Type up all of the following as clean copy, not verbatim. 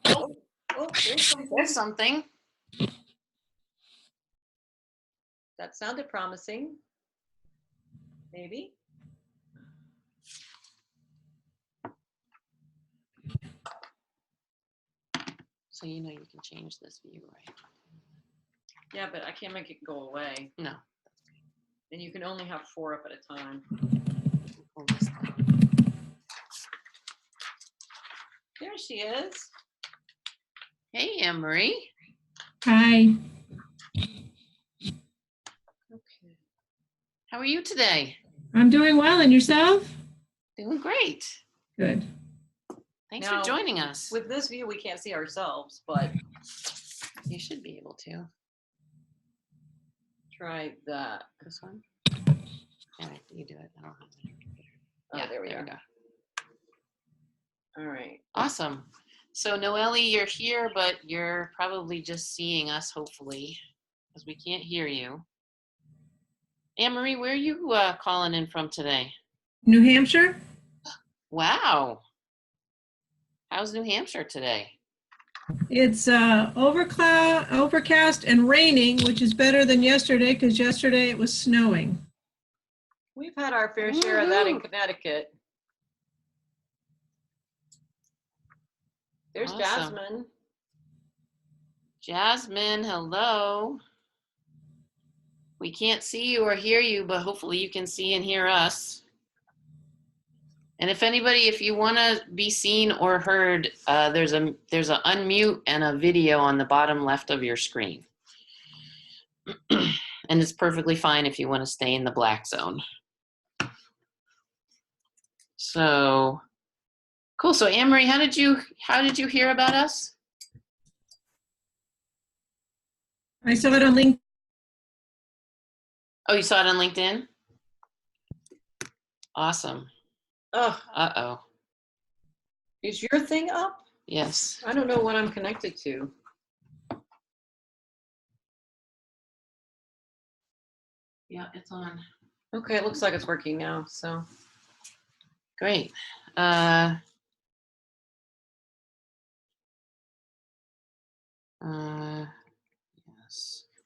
Oh, oh, there's something. That sounded promising. Maybe. So you know you can change this view, right? Yeah, but I can't make it go away. No. And you can only have 4 up at a time. There she is. Hey, Anne-Marie. Hi. Okay. How are you today? I'm doing well, and yourself? Doing great. Good. Thanks Now, for joining us. With this view, we can't see ourselves, but you should be able to. Try that. This one? All right, you do it. I don't have it. Oh, Yeah, there we go. All right. Awesome. So Noelle, you're here, but you're probably just seeing us, hopefully, because we can't hear you. Anne-Marie, where are you calling in from today? New Hampshire? Wow. How's New Hampshire today? It's overcast and raining, which is better than yesterday because yesterday it was snowing. We've had our fair share of that in Connecticut. There's Awesome. Jasmine. Jasmine, hello. We can't see you or hear you, but hopefully you can see and hear us. And if you want to be seen or heard, there's a unmute and a video on the bottom left of your screen. And it's perfectly fine if you want to stay in the black zone. So cool. So Anne-Marie, how did you hear about us? I saw it on LinkedIn. Oh, you saw it on LinkedIn? Awesome. Oh. Uh-oh. Is your thing up? Yes. I don't know what I'm connected to. Yeah, it's on. Okay, it looks like it's working now, so. Great. Yes.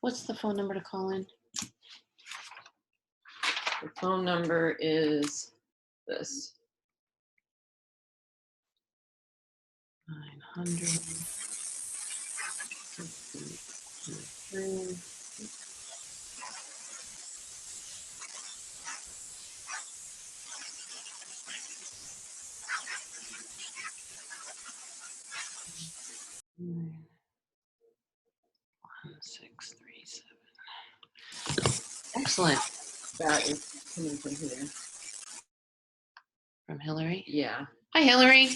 What's the phone number to call in? The phone number is this. 900. Nine, 1637. Excellent. That is coming from here. From Hillary? Yeah. Hi, Hillary.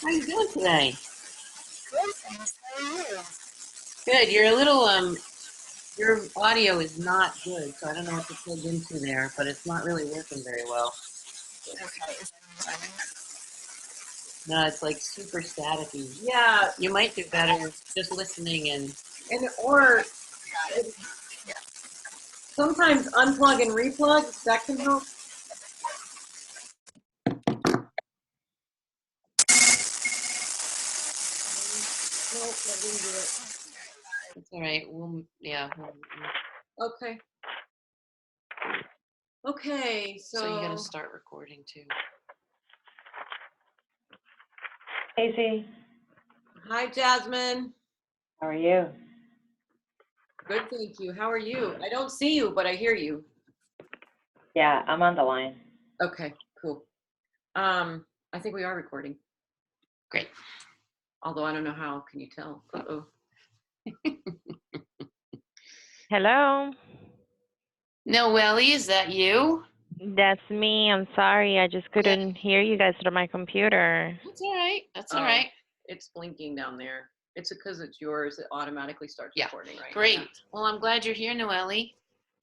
How are you doing today? Good. You're a little your audio is not good, so I don't know what to plug into there, but it's not really working very well. Okay. No, it's like super staticky. Yeah. You might do better just listening or sometimes unplug and replug, that can help. Nope, that didn't do it. It's all right. Okay. Okay, so you got to start recording too. Casey, hi, Jasmine. how are you? Good, thank you. How are you? I don't see you, but I hear you. Yeah, I'm on the line. Okay, cool. I think we are recording. Great. Although I don't know how. Can you tell? Uh-oh. Hello. Noelle, is that you? That's me. I'm sorry. I just couldn't hear you guys through my computer. That's all right. That's all right. It's blinking down there. It's because it's yours. It automatically starts recording right Great. now. Well, I'm glad you're here, Noelle.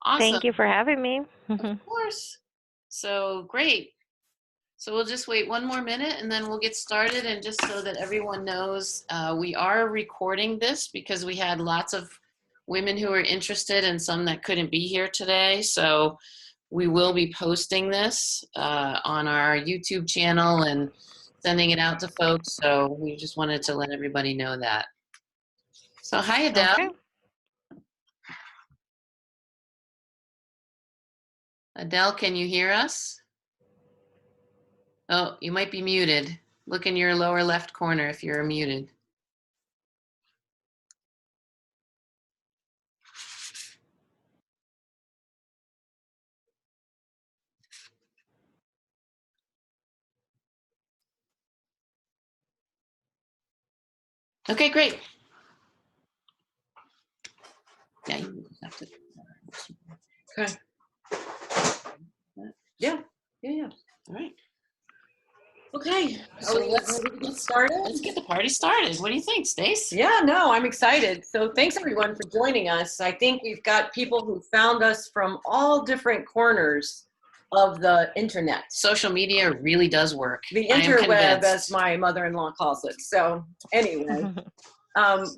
Awesome. Thank you for having me. Of course. So great. So we'll just wait one more minute and then we'll get started. And just so that everyone knows, we are recording this because we had lots of women who were interested and some that couldn't be here today. So we will be posting this on our YouTube channel and sending it out to folks. So we just wanted to let everybody know that. So hi, Adele. Okay. Adele, can you hear us? Oh, you might be muted. Look in your lower left corner if you're muted. Okay, great. Yeah, you have to. Okay. Yeah. All right. Okay. So Are we let's ready to get started? let's get the party started. What do you think, Stace? Yeah, no, I'm excited. So thanks everyone for joining us. I think we've got people who found us from all different corners of the internet. Social media really does work. The I am interweb, convinced. as my mother-in-law calls it. So anyway,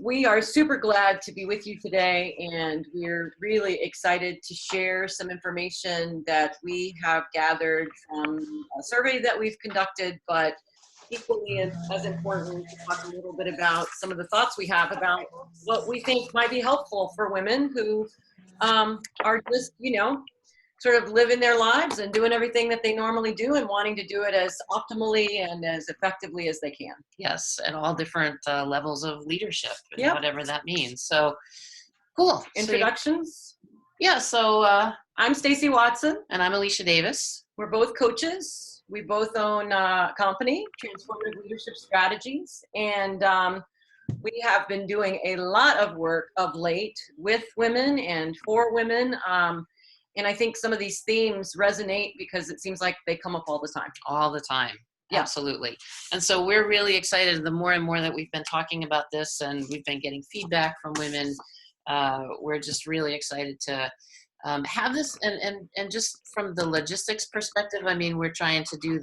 we are super glad to be with you today, and we're really excited to share some information that we have gathered from a survey that we've conducted, but equally as important to talk a little bit about some of the thoughts we have about what we think might be helpful for women who are just, sort of living their lives and doing everything that they normally do and wanting to do it as optimally and as effectively as they can. Yes, at all different levels of leadership, and Yep. whatever that means. So cool. Introductions. So I'm Stacy Watson. and I'm Alicia Davis. We're both coaches. We both own a company, Transformative Leadership Strategies, and we have been doing a lot of work of late with women and for women. And I think some of these themes resonate because it seems like they come up all the time. All the time. Yeah. Absolutely. And so we're really excited the more and more that we've been talking about this and we've been getting feedback from women. We're just really excited to have this and just from the logistics perspective, I mean, we're trying to do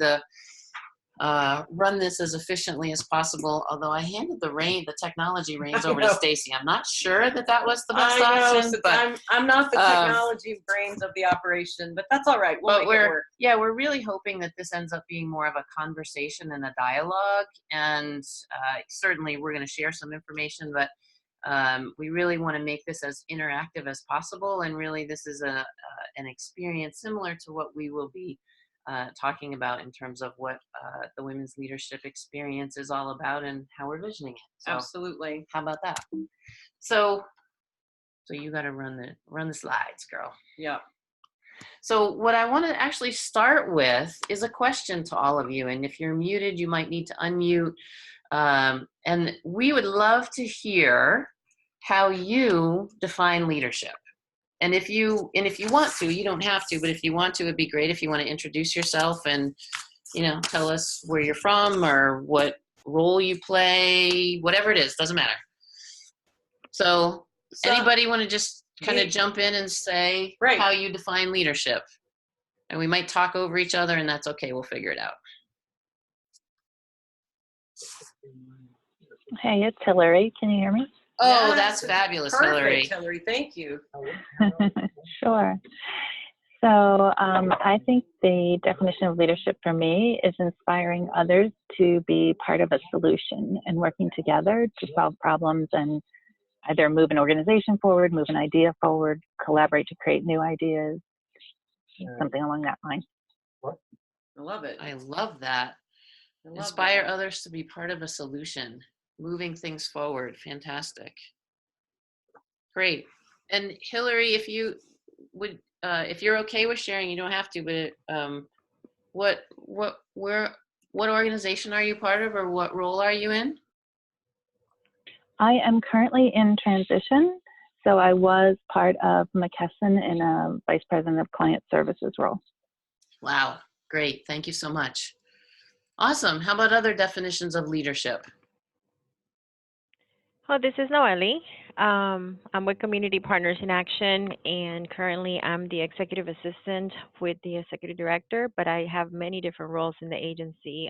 run this as efficiently as possible. Although I handed the technology reins over to Stacy. I'm not sure that was the best option. So but I'm not the technology brains of the operation, but that's all right. We'll make it work. Yeah, we're really hoping that this ends up being more of a conversation and a dialogue. And certainly we're going to share some information, but we really want to make this as interactive as possible. And really, this is an experience similar to what we will be talking about in terms of what the women's leadership experience is all about and how we're visioning it. So, absolutely. How about that? So you got to run the slides, girl. Yeah. So what I want to actually start with is a question to all of you. And if you're muted, you might need to unmute. And we would love to hear how you define leadership. And if you want to, you don't have to, but if you want to, it'd be great if you want to introduce yourself and, tell us where you're from or what role you play, whatever it is, doesn't matter. So anybody want to just kind of jump in and say how you define leadership? And we might talk over each other, and that's okay. We'll figure it out. Hey, it's Hillary. Can you hear me? Oh, yes. That's fabulous, Perfect, Hillary. Hillary, thank you. Sure. So I think the definition of leadership for me is inspiring others to be part of a solution and working together to solve problems and either move an organization forward, move an idea forward, collaborate to create new ideas, something along that line. I love it. I love that. Inspire others to be part of a solution, moving things forward. Fantastic. Great. And Hillary, if you would, if you're okay with sharing, you don't have to, but what organization are you part of, or what role are you in? I am currently in transition. So I was part of McKesson in a Vice President of Client Services role. Wow, great. Thank you so much. Awesome. How about other definitions of leadership? Oh, this is Noelle. I'm with Community Partners in Action, and currently I'm the executive assistant with the executive director, but I have many different roles in the agency,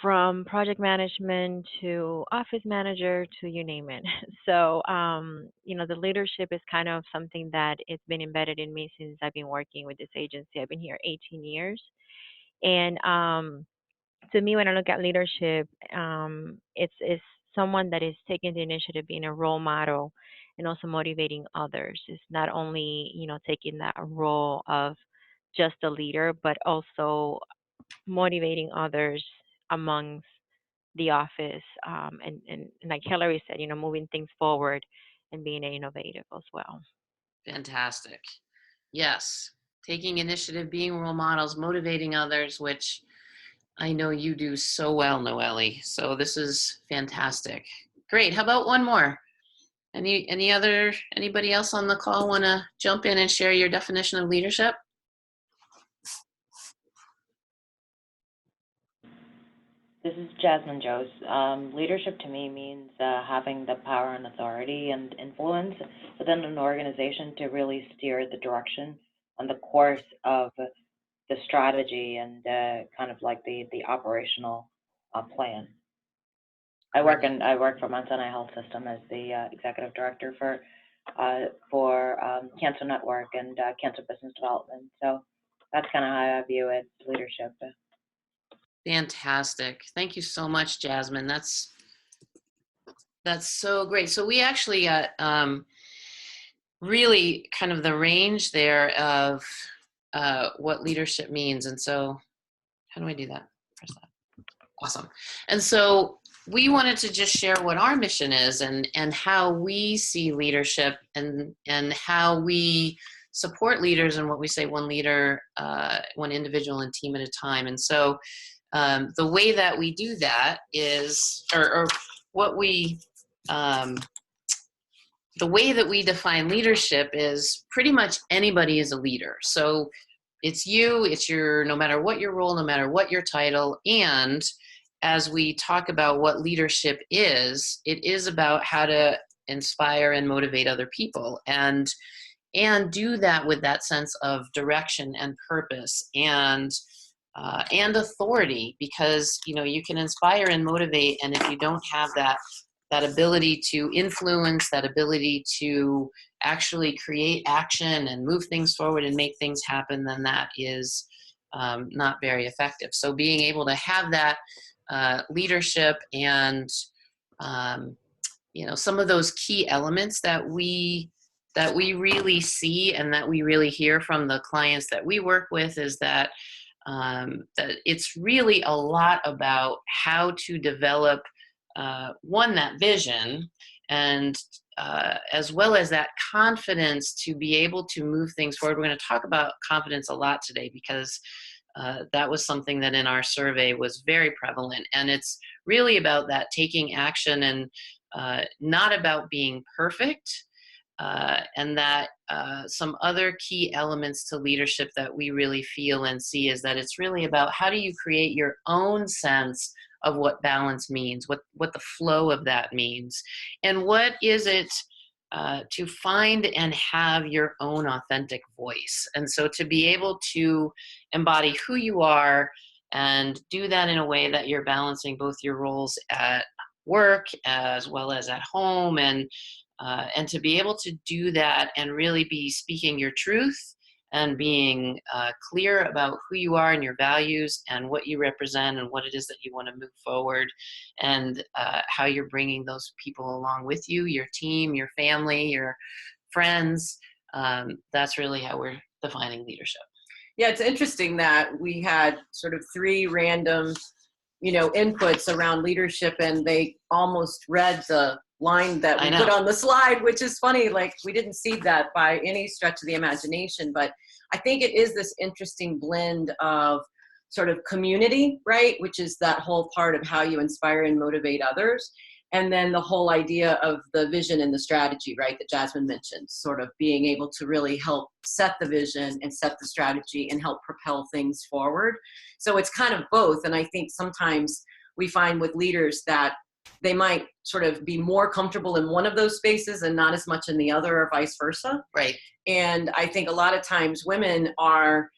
from project management to office manager to you name it. So, the leadership is kind of something that it's been embedded in me since I've been working with this agency. I've been here 18 years. And to me, when I look at leadership, it's someone that is taking the initiative, being a role model, and also motivating others. It's not only taking that role of just a leader, but also motivating others amongst the office, and like Hillary said, moving things forward and being innovative as well. Fantastic. Yes. Taking initiative, being role models, motivating others, which I know you do so well, Noelle. So this is fantastic. Great. How about one more? Anybody else on the call want to jump in and share your definition of leadership? This is Jasmine Joes. Leadership to me means having the power and authority and influence within an organization to really steer the direction and the course of the strategy and kind of like the operational plan. I work for Mount Sinai Health System as the executive director for Cancer Network and Cancer Business Development. So that's kind of how I view it, leadership. Fantastic. Thank you so much, Jasmine. That's so great. So we actually got really kind of the range there of what leadership means. And so how do I do that? Press that. Awesome. And so we wanted to just share what our mission is and how we see leadership and how we support leaders and what we say one leader, one individual and team at a time. And so the way that we do that is, or what we, the way that we define leadership is pretty much anybody is a leader. So it's you, it's your, no matter what your role, no matter what your title. And as we talk about what leadership is, it is about how to inspire and motivate other people and do that with that sense of direction and purpose and authority, because you can inspire and motivate, and if you don't have that ability to influence, that ability to actually create action and move things forward and make things happen, then that is not very effective. So being able to have that leadership and some of those key elements that we really see and that we really hear from the clients that we work with is that that it's really a lot about how to develop that vision and as well as that confidence to be able to move things forward. We're going to talk about confidence a lot today because that was something that in our survey was very prevalent, and it's really about that taking action and not about being perfect. And that some other key elements to leadership that we really feel and see is that it's really about how do you create your own sense of what balance means, what the flow of that means, and what is it to find and have your own authentic voice. And so to be able to embody who you are and do that in a way that you're balancing both your roles at work as well as at home, and to be able to do that and really be speaking your truth and being clear about who you are and your values and what you represent and what it is that you want to move forward, and how you're bringing those people along with you, your team, your family, your friends. That's really how we're defining leadership. Yeah, it's interesting that we had sort of 3 random, inputs around leadership, and they almost read the line that we put on the slide, which is funny. Like, we didn't see that by any stretch of the imagination, but I think it is this interesting blend of sort of community, right? Which is that whole part of how you inspire and motivate others. And then the whole idea of the vision and the strategy, right, that Jasmine mentioned, sort of being able to really help set the vision and set the strategy and help propel things forward. So it's kind of both. And I think sometimes we find with leaders that they might sort of be more comfortable in one of those spaces and not as much in the other, or vice versa. Right. And I think a lot of times women are,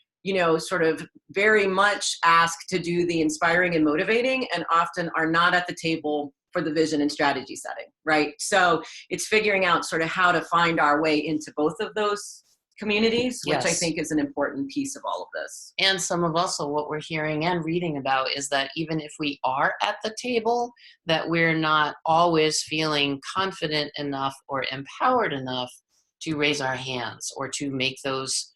sort of very much asked to do the inspiring and motivating, and often are not at the table for the vision and strategy setting, right? So it's figuring out sort of how to find our way into both of those communities, which I Yes. think is an important piece of all of this. And some of also what we're hearing and reading about is that even if we are at the table, that we're not always feeling confident enough or empowered enough to raise our hands or to make those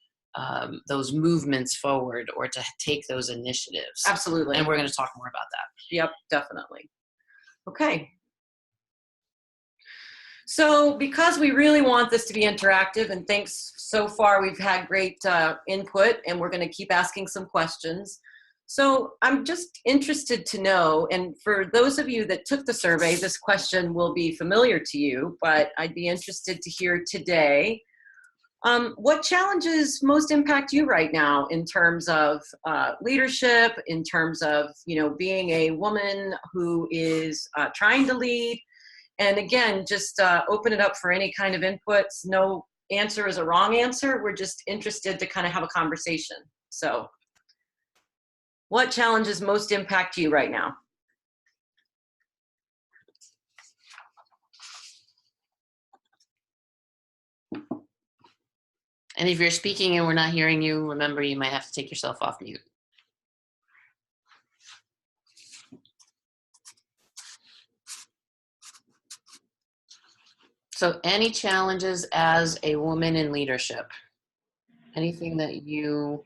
movements forward or to take those initiatives. Absolutely. And we're going to talk more about that. Yep, definitely. Okay. So because we really want this to be interactive, and thanks so far, we've had great input, and we're going to keep asking some questions. So I'm just interested to know, and for those of you that took the survey, this question will be familiar to you, but I'd be interested to hear today, what challenges most impact you right now in terms of leadership, in terms of, you know, being a woman who is trying to lead? And again, just open it up for any kind of inputs. No answer is a wrong answer. We're just interested to kind of have a conversation. So what challenges most impact you right now? And if you're speaking and we're not hearing you, remember you might have to take yourself off mute. So any challenges as a woman in leadership? Anything that you,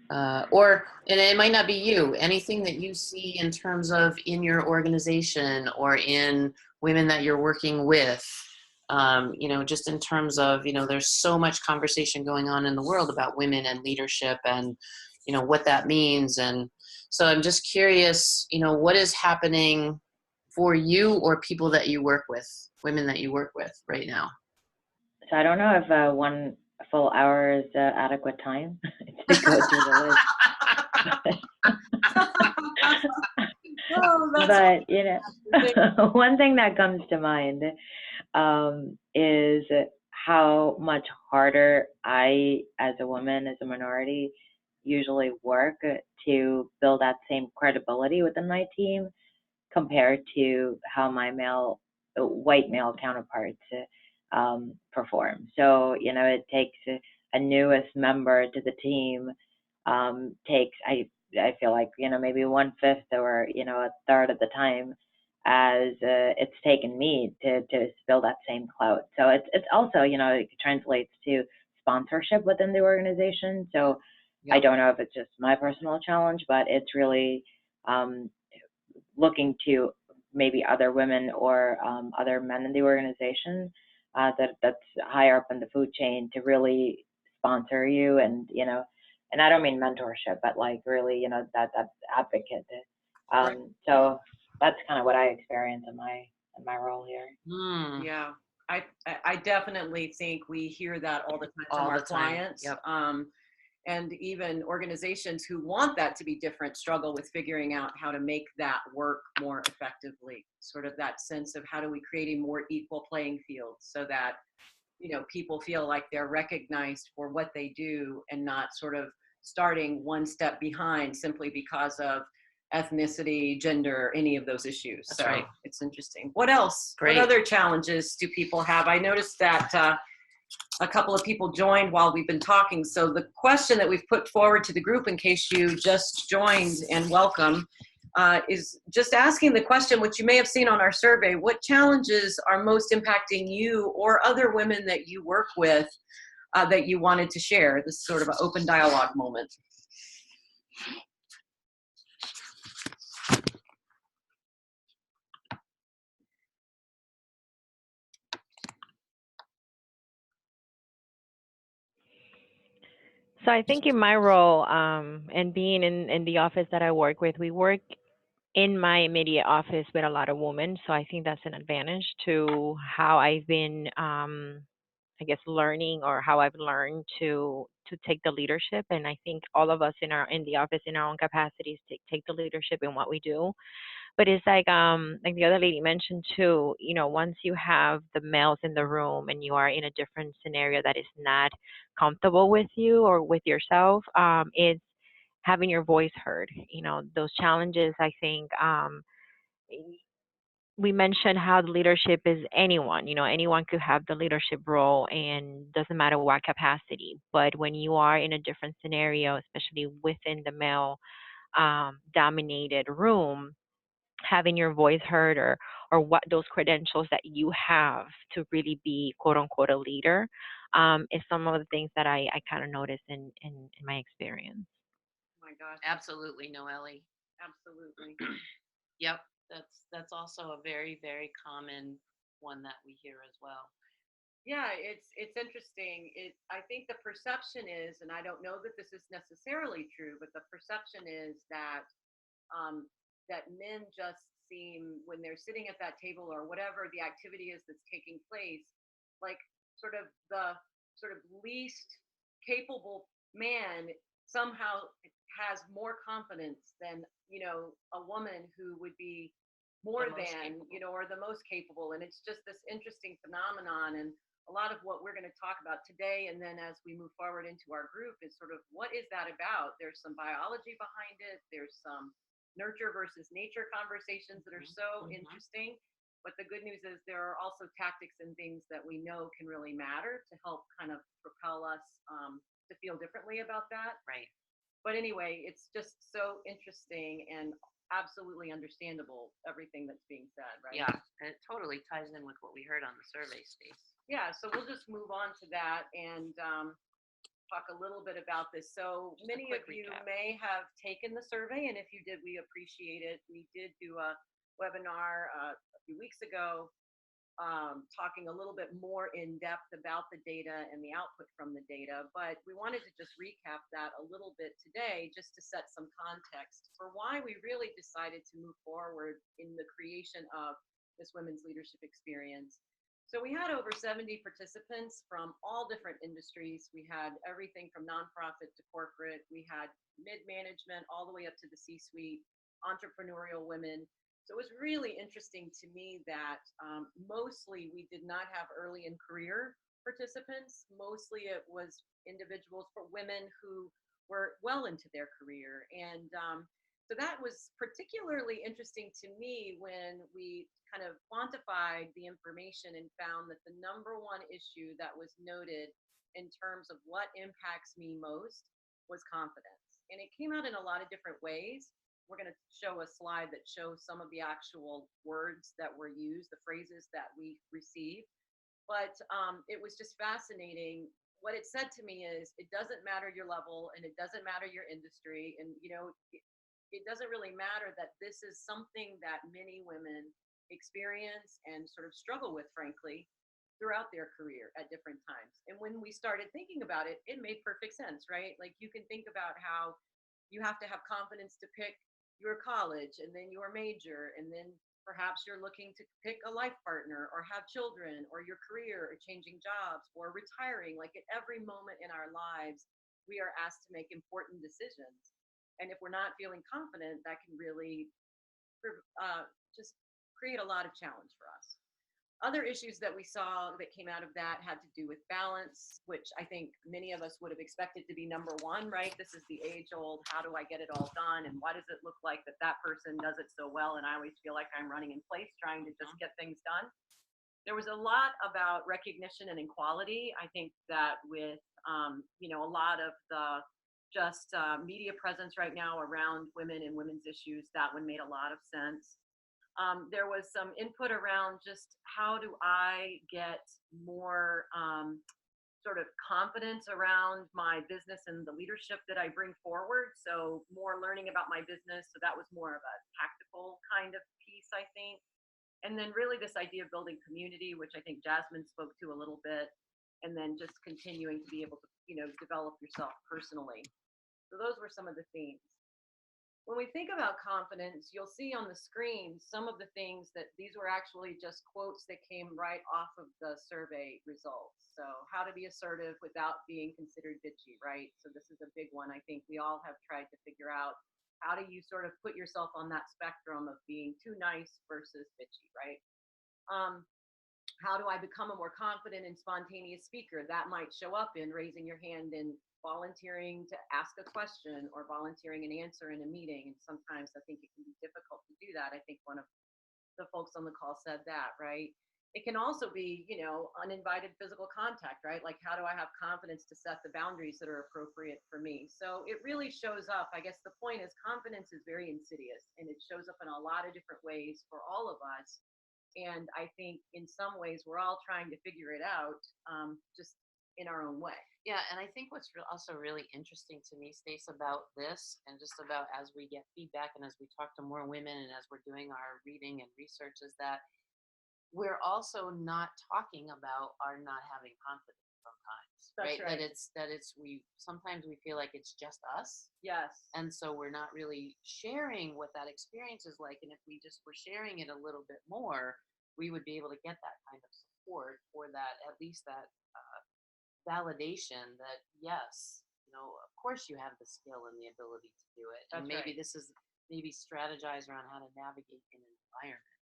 and it might not be you, anything that you see in terms of in your organization or in women that you're working with, you know, just in terms of, you know, there's so much conversation going on in the world about women and leadership and, you know, what that means. And so I'm just curious, you know, what is happening for you or people that you work with, women that you work with right now? So I don't know if 1 full hour is adequate time to go through the list. Oh, But, you know, one thing that comes to mind is how much harder I, as a woman, as a minority, usually work to build that same credibility within my team compared to how my white male counterparts perform. So, you know, it takes a newest member to the team, I feel like, you know, maybe 1/5 or, you know, a third of the time as it's taken me to build that same clout. So it's also, you know, it translates to sponsorship within the organization. So I don't know if it's just my personal challenge, but it's really looking to maybe other women or other men in the organization that's higher up in the food chain to really sponsor you, and you know, and I don't mean mentorship, but like really, you know, that advocate. Right. So that's kind of what I experience in my role here. Yeah, I definitely think we hear that all the time from All our the time. clients. Yep. And even organizations who want that to be different struggle with figuring out how to make that work more effectively. Sort of that sense of how do we create a more equal playing field so that, you know, people feel like they're recognized for what they do and not sort of starting one step behind simply because of ethnicity, gender, any of those issues. That's so right. It's interesting. What else? Great. What other challenges do people have? I noticed that a couple of people joined while we've been talking. So the question that we've put forward to the group, in case you just joined, and welcome, is just asking the question, which you may have seen on our survey: what challenges are most impacting you or other women that you work with that you wanted to share? This is sort of an open dialogue moment. So I think in my role, and being in the office that I work with, we work in my immediate office with a lot of women. So I think that's an advantage to how I've been, I guess, learning, or how I've learned to take the leadership. And I think all of us in the office in our own capacities take the leadership in what we do. But it's like the other lady mentioned too, you know, once you have the males in the room and you are in a different scenario that is not comfortable with you or with yourself, it's having your voice heard. You know, those challenges, I think, we mentioned how the leadership is anyone. Anyone could have the leadership role, and doesn't matter what capacity. But when you are in a different scenario, especially within the male dominated room, having your voice heard, or what those credentials that you have to really be quote unquote a leader, is some of the things that I kind of noticed in my experience. Oh my gosh, Absolutely, Noelle. absolutely. Yep, that's also a very, very common one that we hear as well. Yeah, it's interesting. I think the perception is, and I don't know that this is necessarily true, but the perception is um, that men just seem, when they're sitting at that table or whatever the activity is that's taking place, like sort of the sort of least capable man somehow has more confidence than a woman who would be more The most than capable. or the most capable. And it's just this interesting phenomenon. And a lot of what we're going to talk about today, and then as we move forward into our group, is sort of what is that about. There's some biology behind it, there's some nurture versus nature conversations that are so interesting. But the good news is there are also tactics and things that we know can really matter to help kind of propel us to feel differently about that. Right. But anyway, it's just so interesting and absolutely understandable, everything that's being said, right? Yeah, and it totally ties in with what we heard on the survey, Stace. Yeah, so we'll just move on to that and talk a little bit about this. So Just a many of quick you recap. may have taken the survey, and if you did, we appreciate it. We did do a webinar a few weeks ago talking a little bit more in depth about the data and the output from the data, but we wanted to just recap that a little bit today just to set some context for why we really decided to move forward in the creation of this women's leadership experience. So we had over 70 participants from all different industries. We had everything from nonprofit to corporate. We had mid-management all the way up to the C-suite, entrepreneurial women. So it was really interesting to me that mostly we did not have early in career participants. Mostly it was individuals, for women who were well into their career. And so that was particularly interesting to me when we kind of quantified the information and found that the number one issue that was noted in terms of what impacts me most was confidence. And it came out in a lot of different ways. We're going to show a slide that shows some of the actual words that were used, the phrases that we received. But it was just fascinating. What it said to me is, it doesn't matter your level and it doesn't matter your industry. And, it doesn't really matter that this is something that many women experience and sort of struggle with, frankly, throughout their career at different times. And when we started thinking about it, it made perfect sense, right? Like you can think about how you have to have confidence to pick your college and then your major, and then perhaps you're looking to pick a life partner or have children or your career or changing jobs or retiring. Like at every moment in our lives, we are asked to make important decisions. And if we're not feeling confident, that can really just create a lot of challenge for us. Other issues that we saw that came out of that had to do with balance, which I think many of us would have expected to be number one, right? This is the age old, how do I get it all done? And why does it look like that person does it so well? And I always feel like I'm running in place trying to just get things done. There was a lot about recognition and equality. I think that with, a lot of the just media presence right now around women and women's issues, that one made a lot of sense. There was some input around just how do I get more sort of confidence around my business and the leadership that I bring forward. So more learning about my business. So that was more of a tactical kind of piece, I think. And then really this idea of building community, which I think Jasmine spoke to a little bit, and then just continuing to be able to, develop yourself personally. So those were some of the themes. When we think about confidence, you'll see on the screen some of the things that these were actually just quotes that came right off of the survey results. So how to be assertive without being considered bitchy, right? So this is a big one. I think we all have tried to figure out, how do you sort of put yourself on that spectrum of being too nice versus bitchy, right? How do I become a more confident and spontaneous speaker? That might show up in raising your hand and volunteering to ask a question or volunteering an answer in a meeting. And sometimes I think it can be difficult to do that. I think one of the folks on the call said that, right? It can also be, uninvited physical contact, right? Like, how do I have confidence to set the boundaries that are appropriate for me? So it really shows up. I guess the point is confidence is very insidious and it shows up in a lot of different ways for all of us. And I think in some ways we're all trying to figure it out, just in our own way. Yeah, and I think what's also really interesting to me, Stace, about this, and just about as we get feedback and as we talk to more women and as we're doing our reading and research, is that we're also not talking about our not having confidence sometimes, That's right? right. That it's we sometimes we feel like it's just us, Yes. and so we're not really sharing what that experience is like. And if we just were sharing it a little bit more, we would be able to get that kind of support, or that at least that validation that yes, of course you have the skill and the ability to do it, and That's maybe right. this is maybe strategize around how to navigate in an environment.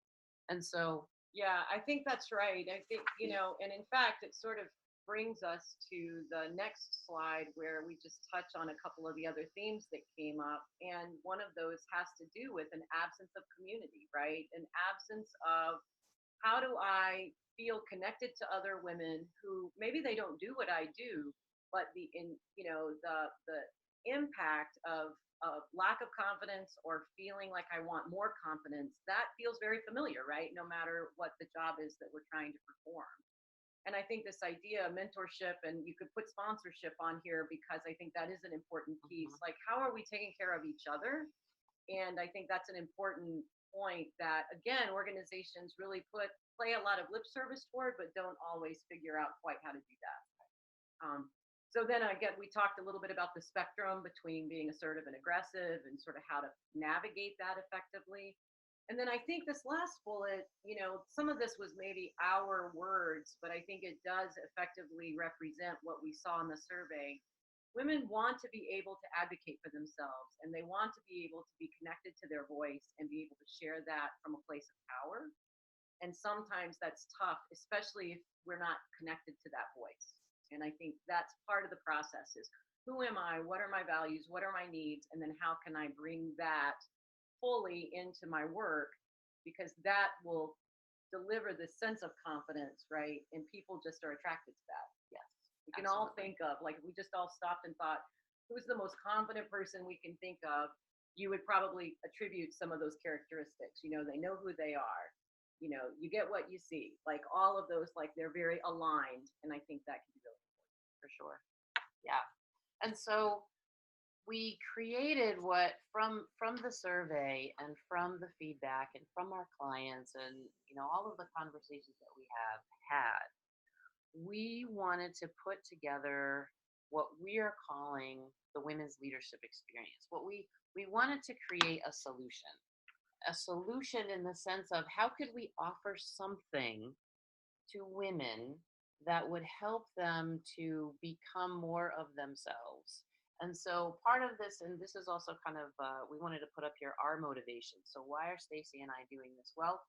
And so Yeah, I think that's right. I think, and in fact, it sort of brings us to the next slide where we just touch on a couple of the other themes that came up. And one of those has to do with an absence of community, right? An absence of how do I feel connected to other women who maybe they don't do what I do, but the impact of lack of confidence or feeling like I want more confidence, that feels very familiar, right? No matter what the job is that we're trying to perform. And I think this idea of mentorship, and you could put sponsorship on here because I think that is an important piece. Like, how are we taking care of each other? And I think that's an important point that, again, organizations really play a lot of lip service toward, but don't always figure out quite how to do that. So then again, we talked a little bit about the spectrum between being assertive and aggressive and sort of how to navigate that effectively. And then I think this last bullet, some of this was maybe our words, but I think it does effectively represent what we saw in the survey. Women want to be able to advocate for themselves, and they want to be able to be connected to their voice and be able to share that from a place of power. And sometimes that's tough, especially if we're not connected to that voice. And I think that's part of the process is, who am I? What are my values? What are my needs? And then how can I bring that fully into my work? Because that will deliver this sense of confidence, right? And people just are attracted to that. yes, We can all think of, like, if we just all stopped and thought, who's the most confident person we can think of? You would probably attribute some of those characteristics. They know who they are. You get what you see. Like, all of those, like, they're very aligned. And I think that can be really for sure. Yeah. And so we created what from the survey and from the feedback and from our clients and all of the conversations that we have had, we wanted to put together what we are calling the women's leadership experience. What we wanted to create a solution in the sense of how could we offer something to women that would help them to become more of themselves. And so part of this, and this is also kind of, we wanted to put up here our motivation. So why are Stacy and I doing this? Well,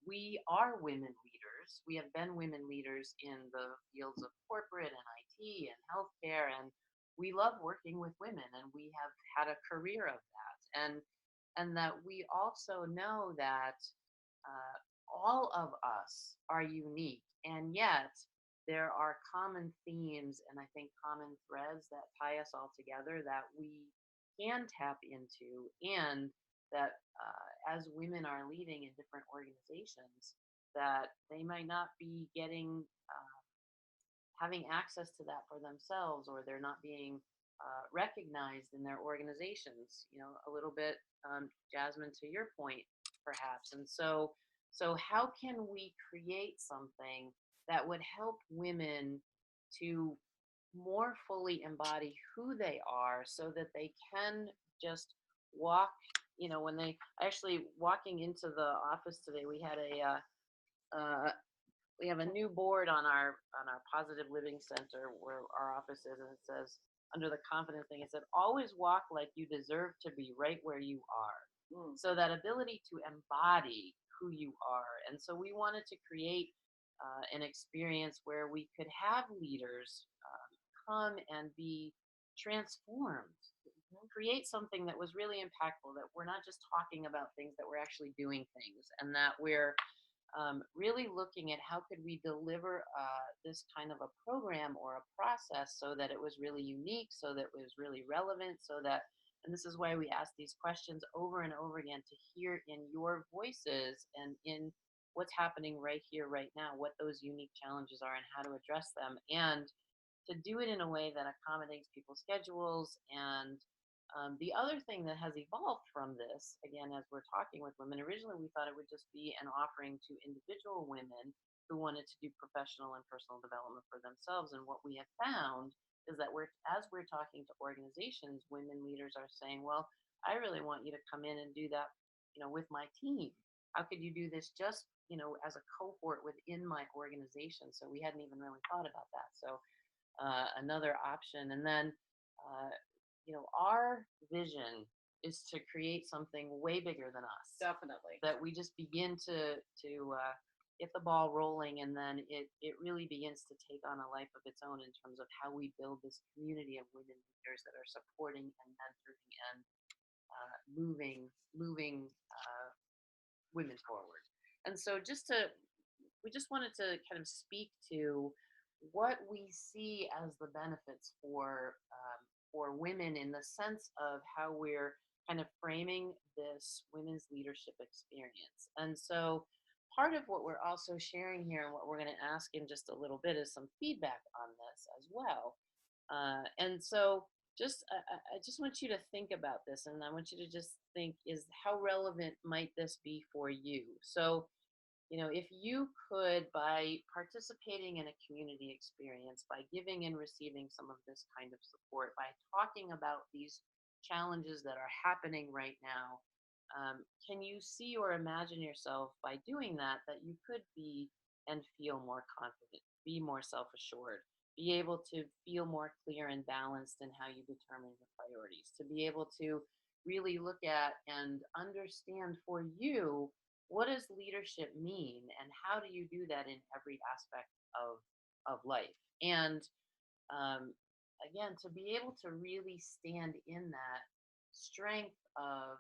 we are women leaders. We have been women leaders in the fields of corporate and IT and healthcare, and we love working with women, and we have had a career of that. And that we also know that all of us are unique, and yet there are common themes and I think common threads that tie us all together that we can tap into, and that as women are leading in different organizations, that they might not be getting having access to that for themselves, or they're not being recognized in their organizations. A little bit, Jasmine, to your point, perhaps. And so how can we create something that would help women to more fully embody who they are, so that they can just walk, when they actually walking into the office today, we had we have a new board on our Positive Living Center where our office is, and it says, under the confidence thing, it said, always walk like you deserve to be right where you are. So that ability to embody who you are. And so we wanted to create an experience where we could have leaders come and be transformed, create something that was really impactful, that we're not just talking about things, that we're actually doing things, and that we're really looking at how could we deliver this kind of a program or a process so that it was really unique, so that it was really relevant, so that, and this is why we ask these questions over and over again, to hear in your voices and in what's happening right here, right now, what those unique challenges are and how to address them, and to do it in a way that accommodates people's schedules. And the other thing that has evolved from this, again, as we're talking with women, originally we thought it would just be an offering to individual women who wanted to do professional and personal development for themselves. And what we have found is that as we're talking to organizations, women leaders are saying, well, I really want you to come in and do that, with my team. How could you do this just, as a cohort within my organization? So we hadn't even really thought about that. So another option. And then, uh, our vision is to create something way bigger than us. Definitely. That we just begin to get the ball rolling, and then it really begins to take on a life of its own in terms of how we build this community of women leaders that are supporting and mentoring and moving women forward. And so we just wanted to kind of speak to what we see as the benefits for women, in the sense of how we're kind of framing this women's leadership experience. And so part of what we're also sharing here, and what we're going to ask in just a little bit, is some feedback on this as well. And so I just want you to think about this, and I want you to just think, is how relevant might this be for you? So, if you could, by participating in a community experience, by giving and receiving some of this kind of support, by talking about these challenges that are happening right now, can you see or imagine yourself, by doing that, that you could be and feel more confident, be more self-assured, be able to feel more clear and balanced in how you determine your priorities, to be able to really look at and understand for you, what does leadership mean, and how do you do that in every aspect of life? And again, to be able to really stand in that strength of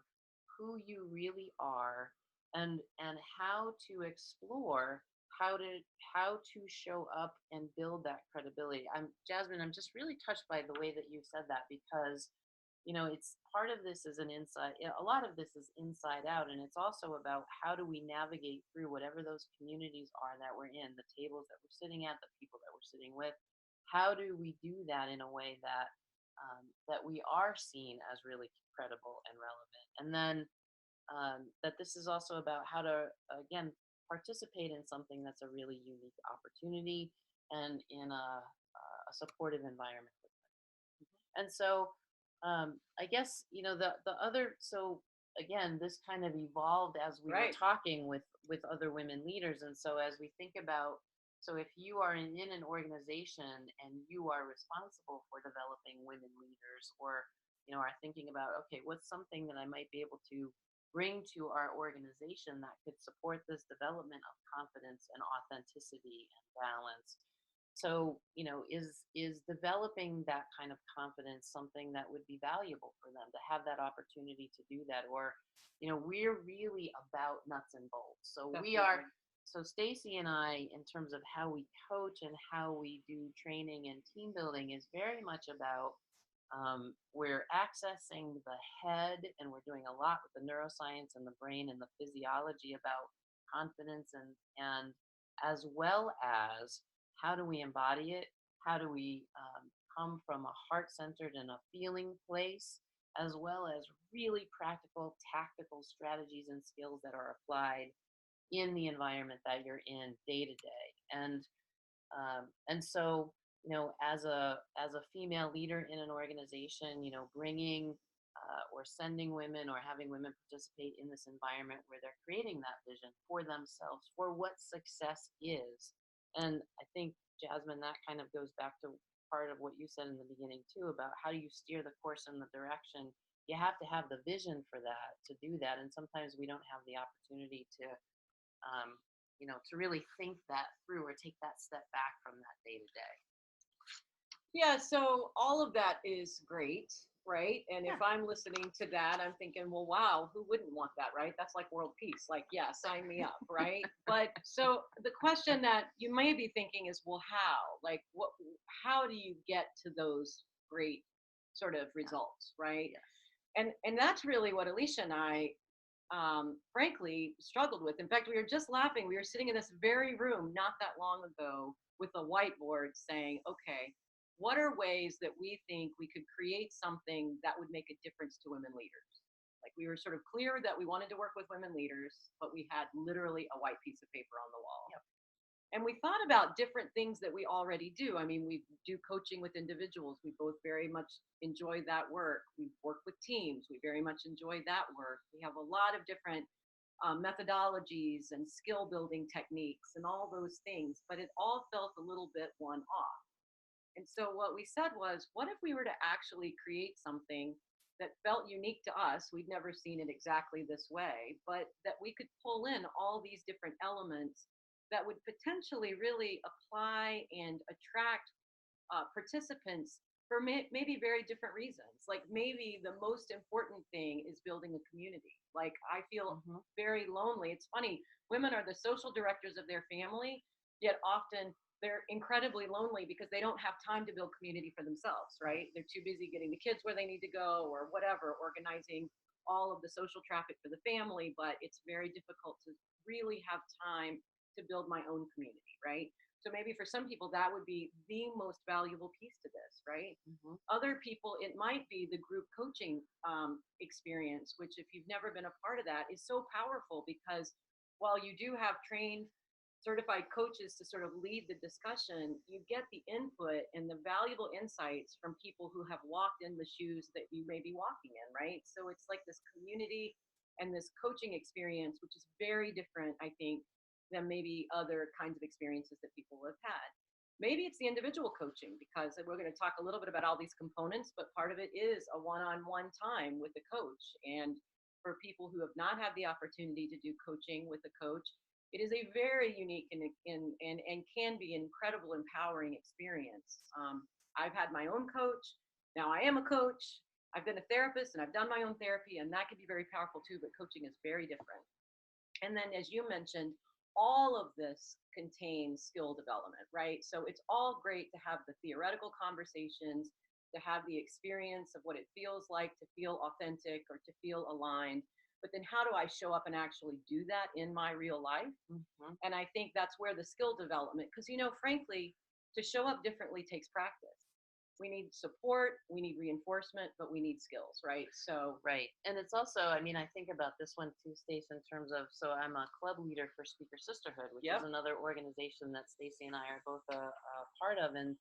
who you really are, and how to explore how to show up and build that credibility. Jasmine, I'm just really touched by the way that you said that, because it's part of this is a lot of this is inside out, and it's also about how do we navigate through whatever those communities are that we're in, the tables that we're sitting at, the people that we're sitting with. How do we do that in a way that that we are seen as really credible and relevant? And then that this is also about how to, again, participate in something that's a really unique opportunity, and in a supportive environment. And so I guess, the other, so again, this kind of evolved as we were Right. talking with other women leaders. And so as we think about, so if you are in an organization and you are responsible for developing women leaders, or, are thinking about, okay, what's something that I might be able to bring to our organization that could support this development of confidence and authenticity and balance? So, is developing that kind of confidence something that would be valuable for them, to have that opportunity to do that? Or, we're really about nuts and bolts. So we are, Definitely. so Stacy and I, in terms of how we coach and how we do training and team building, is very much about, we're accessing the head, and we're doing a lot with the neuroscience and the brain and the physiology about confidence, and as well as how do we embody it? How do we come from a heart-centered and a feeling place, as well as really practical, tactical strategies and skills that are applied in the environment that you're in day to day. And so, as a female leader in an organization, bringing or sending women, or having women participate in this environment where they're creating that vision for themselves, for what success is. And I think, Jasmine, that kind of goes back to part of what you said in the beginning too, about how do you steer the course in the direction. You have to have the vision for that, to do that, and sometimes we don't have the opportunity to to really think that through, or take that step back from that day to day. Yeah, so all of that is great. right? And if I'm listening to that, I'm thinking, well, wow, who wouldn't want that, right? That's like world peace. Like, yeah, sign me up, right? But so the question that you may be thinking is, well, how? Like, how do you get to those great sort of results, right? Yes. And that's really what Alicia and I frankly struggled with. In fact, we were just laughing. We were sitting in this very room not that long ago with a whiteboard saying, okay, what are ways that we think we could create something that would make a difference to women leaders? Like, we were sort of clear that we wanted to work with women leaders, but we had literally a white piece of paper on the wall. Yep. And we thought about different things that we already do. I mean, we do coaching with individuals. We both very much enjoy that work. We work with teams. We very much enjoy that work. We have a lot of different methodologies and skill building techniques and all those things, but it all felt a little bit one off. And so what we said was, what if we were to actually create something that felt unique to us? We'd never seen it exactly this way, but that we could pull in all these different elements that would potentially really apply and attract participants for maybe very different reasons. Like, maybe the most important thing is building a community. Like, I feel very lonely. It's funny, women are the social directors of their family, yet often they're incredibly lonely because they don't have time to build community for themselves, right? They're too busy getting the kids where they need to go or whatever, organizing all of the social traffic for the family, but it's very difficult to really have time to build my own community, right? So maybe for some people that would be the most valuable piece to this, right? Other people, it might be the group coaching experience, which if you've never been a part of that, is so powerful because while you do have trained certified coaches to sort of lead the discussion, you get the input and the valuable insights from people who have walked in the shoes that you may be walking in, right? So it's like this community and this coaching experience, which is very different, I think, than maybe other kinds of experiences that people have had. Maybe it's the individual coaching, because we're going to talk a little bit about all these components, but part of it is a one-on-one time with the coach. And for people who have not had the opportunity to do coaching with a coach, it is a very unique and can be incredible empowering experience. I've had my own coach. Now I am a coach. I've been a therapist and I've done my own therapy, and that can be very powerful too, but coaching is very different. And then, as you mentioned, all of this contains skill development, right? So it's all great to have the theoretical conversations, to have the experience of what it feels like to feel authentic or to feel aligned. But then how do I show up and actually do that in my real life? And I think that's where the skill development, because, frankly, to show up differently takes practice. We need support, we need reinforcement, but we need skills, right? So right. And it's also, I mean, I think about this one too, Stacey, in terms of, so I'm a club leader for Speaker Sisterhood, which is another organization that Stacey and I are both a part of. And,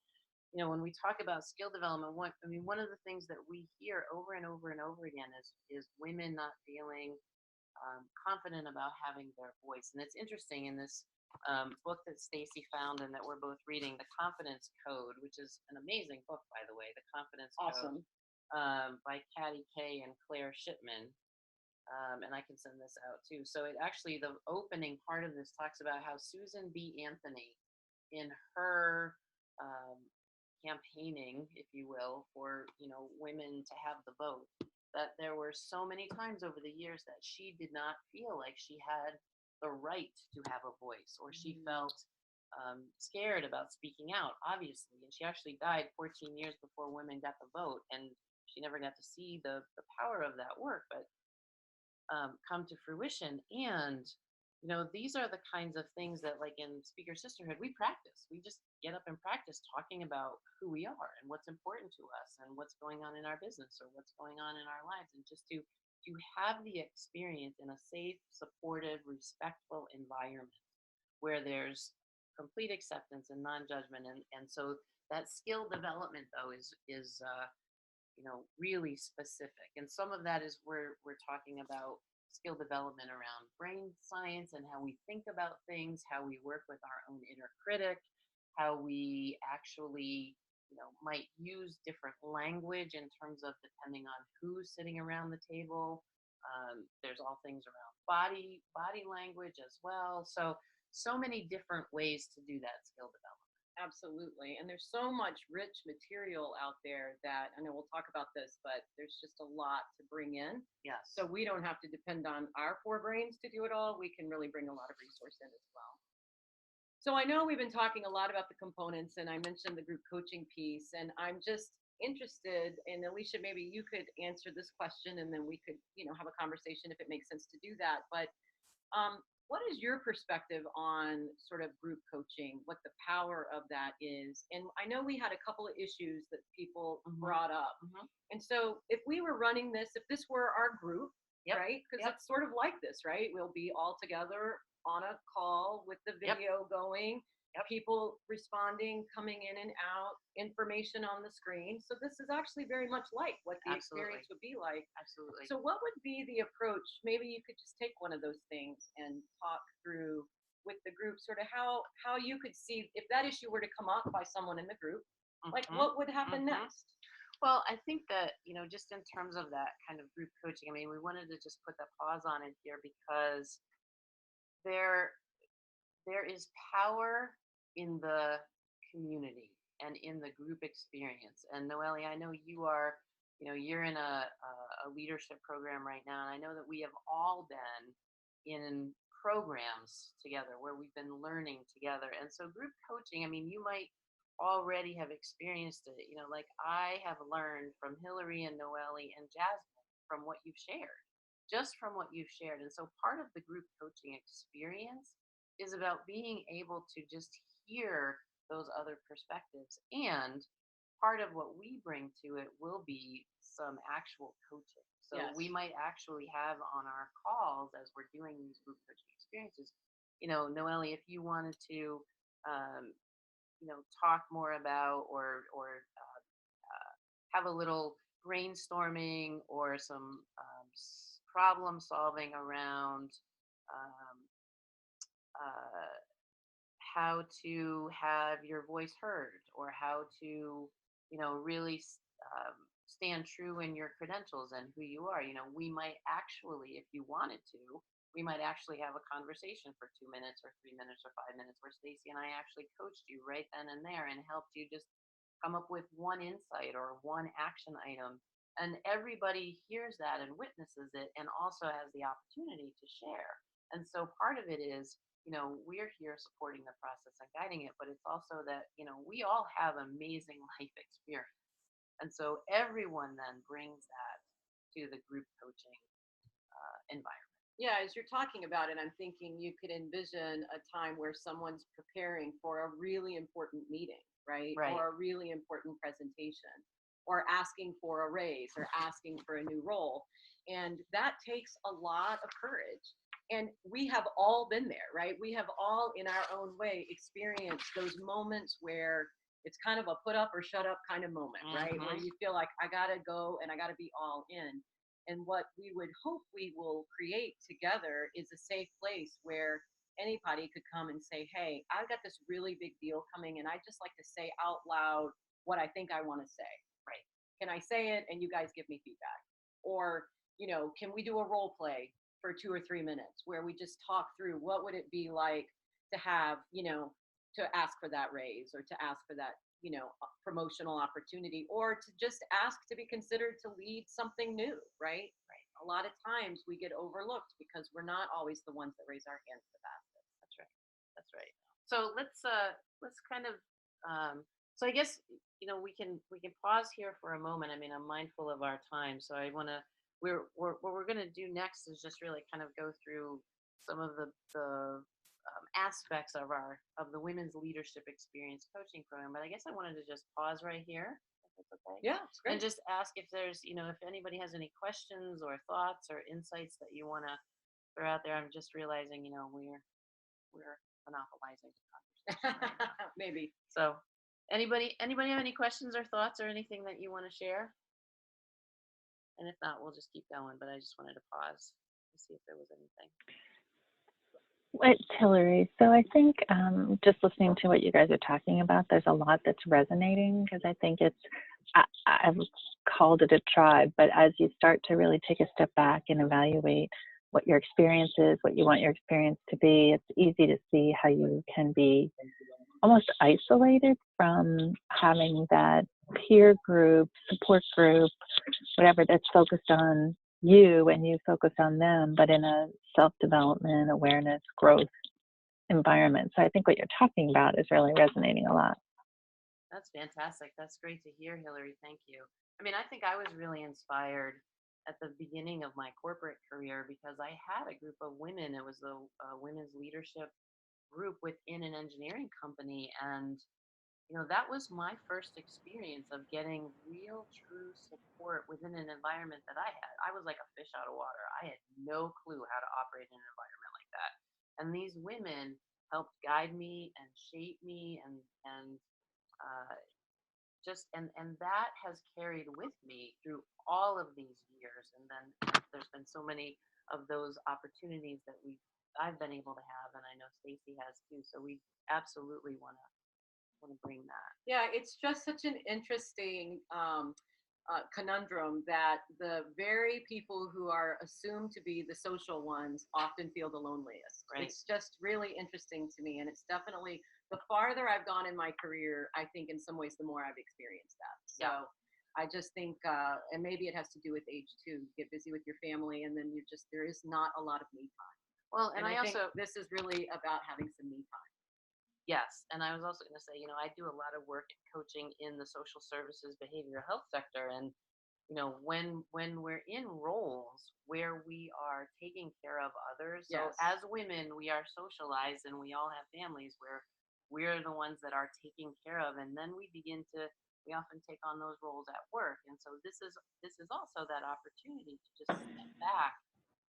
when we talk about skill development, one of the things that we hear over and over and over again is women not feeling confident about having their voice. And it's interesting, in this book that Stacey found and that we're both reading, The Confidence Code, which is an amazing book, by the way, The Confidence Code, by Katty Kay and Claire Shipman. And I can send this out too. So it actually, the opening part of this talks about how Susan B. Anthony, in her campaigning, if you will, for women to have the vote, that there were so many times over the years that she did not feel like she had the right to have a voice, or she felt scared about speaking out, obviously. And she actually died 14 years before women got the vote, and she never got to see the power of that work, but come to fruition. And these are the kinds of things that, like in Speaker Sisterhood, we practice. We just get up and practice talking about who we are and what's important to us and what's going on in our business or what's going on in our lives, and just to have the experience in a safe, supportive, respectful environment where there's complete acceptance and non-judgment. And so that skill development, though, is really specific. And some of that is where we're talking about skill development around brain science and how we think about things, how we work with our own inner critic, how we actually might use different language in terms of depending on who's sitting around the table. There's all things around body language as well. So many different ways to do that skill development. Absolutely. And there's so much rich material out there that I know we'll talk about this, but there's just a lot to bring in. Yes. So we don't have to depend on our four brains to do it all. We can really bring a lot of resource in as well. So I know we've been talking a lot about the components, and I mentioned the group coaching piece, and I'm just interested, and Alicia, maybe you could answer this question, and then we could, have a conversation if it makes sense to do that. But what is your perspective on sort of group coaching, what the power of that is? And I know we had a couple of issues that people brought up. And so if we were running this, if this were our group, right? Because it's sort of like this, right? We'll be all together on a call with the video going, people responding, coming in and out, information on the screen. So this is actually very much like what the experience would be like. Absolutely. So what would be the approach? Maybe you could just take one of those things and talk through with the group sort of how you could see if that issue were to come up by someone in the group, like what would happen next? Well, I think that, just in terms of that kind of group coaching, I mean, we wanted to just put that pause on it here because there is power in the community and in the group experience. And Noelle, I know you're in a leadership program right now, and I know that we have all been in programs together where we've been learning together. And so group coaching, I mean, you might already have experienced it, like I have learned from Hillary and Noelle and Jasmine from what you've shared, just from what you've shared. And so part of the group coaching experience is about being able to just hear those other perspectives. And part of what we bring to it will be some actual coaching. So we might actually have on our calls as we're doing these group coaching experiences, Noelle, if you wanted to, talk more about or have a little brainstorming or some problem solving around how to have your voice heard or how to, really stand true in your credentials and who you are. We might actually, if you wanted to, we might actually have a conversation for 2 minutes or 3 minutes or 5 minutes where Stacy and I actually coached you right then and there and helped you just come up with one insight or one action item. And everybody hears that and witnesses it and also has the opportunity to share. And so part of it is, we're here supporting the process and guiding it, but it's also that, we all have amazing life experience. And so everyone then brings that to the group coaching environment. Yeah, as you're talking about it, I'm thinking you could envision a time where someone's preparing for a really important meeting, right? Or a really important presentation, or asking for a raise or asking for a new role. And that takes a lot of courage. And we have all been there, right? We have all in our own way experienced those moments where it's kind of a put up or shut up kind of moment, right? Where you feel like I gotta go and I gotta be all in. And what we would hope we will create together is a safe place where anybody could come and say, hey, I've got this really big deal coming and I just like to say out loud what I think I want to say. Right. Can I say it and you guys give me feedback? Or, can we do a role play for 2 or 3 minutes where we just talk through what would it be like to have, to ask for that raise or to ask for that, promotional opportunity, or to just ask to be considered to lead something new, right? A lot of times we get overlooked because we're not always the ones that raise our hands the fastest. That's right. So let's kind of so I guess we can pause here for a moment. I mean, I'm mindful of our time, so I want to what we're going to do next is just really kind of go through some of the aspects of the Women's Leadership Experience Coaching Program. But I guess I wanted to just pause right here, if that's okay. Yeah, it's great. And just ask if there's, if anybody has any questions or thoughts or insights that you want to throw out there. I'm just realizing, we're monopolizing the conversation right now. Maybe. So, anybody have any questions or thoughts or anything that you want to share? And if not, we'll just keep going. But I just wanted to pause to see if there was anything. It's Hillary. So I think just listening to what you guys are talking about, there's a lot that's resonating because I think I've called it a tribe, but as you start to really take a step back and evaluate what your experience is, what you want your experience to be, it's easy to see how you can be almost isolated from having that peer group, support group, whatever, that's focused on you and you focus on them, but in a self-development, awareness, growth environment. So I think what you're talking about is really resonating a lot. That's fantastic. That's great to hear, Hillary. Thank you. I mean, I think I was really inspired at the beginning of my corporate career because I had a group of women. It was a women's leadership group within an engineering company. And, that was my first experience of getting real, true support within an environment that I had. I was like a fish out of water. I had no clue how to operate in an environment like that. And these women helped guide me and shape me and uh, and that has carried with me through all of these years. And then there's been so many of those opportunities that I've been able to have, and I know Stacy has too. So we absolutely want to bring that. Yeah, it's just such an interesting conundrum that the very people who are assumed to be the social ones often feel the loneliest. Right. It's just really interesting to me, and it's definitely the farther I've gone in my career, I think in some ways the more I've experienced that. So Yeah. I just think, and maybe it has to do with age too. You get busy with your family, and then there is not a lot of me time. Well, and I think also, this is really about having some me time. yes, and I was also going to say, I do a lot of work and coaching in the social services behavioral health sector, and when we're in roles where we are taking care of others, so Yes. as women, we are socialized and we all have families where we're the ones that are taking care of, and then we often take on those roles at work. And so this is also that opportunity to just step back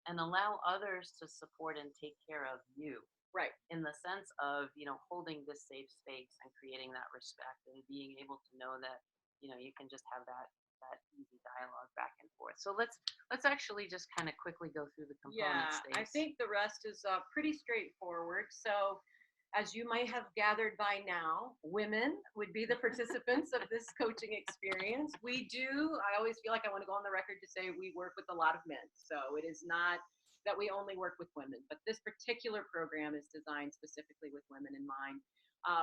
and allow others to support and take care of you. Right. In the sense of, holding this safe space and creating that respect and being able to know that, you can just have that easy dialogue back and forth. So let's actually just kind of quickly go through the components. Yeah, I think the rest is pretty straightforward. So, as you might have gathered by now, women would be the participants of this coaching experience. I always feel like I want to go on the record to say we work with a lot of men. So, it is not that we only work with women, but this particular program is designed specifically with women in mind.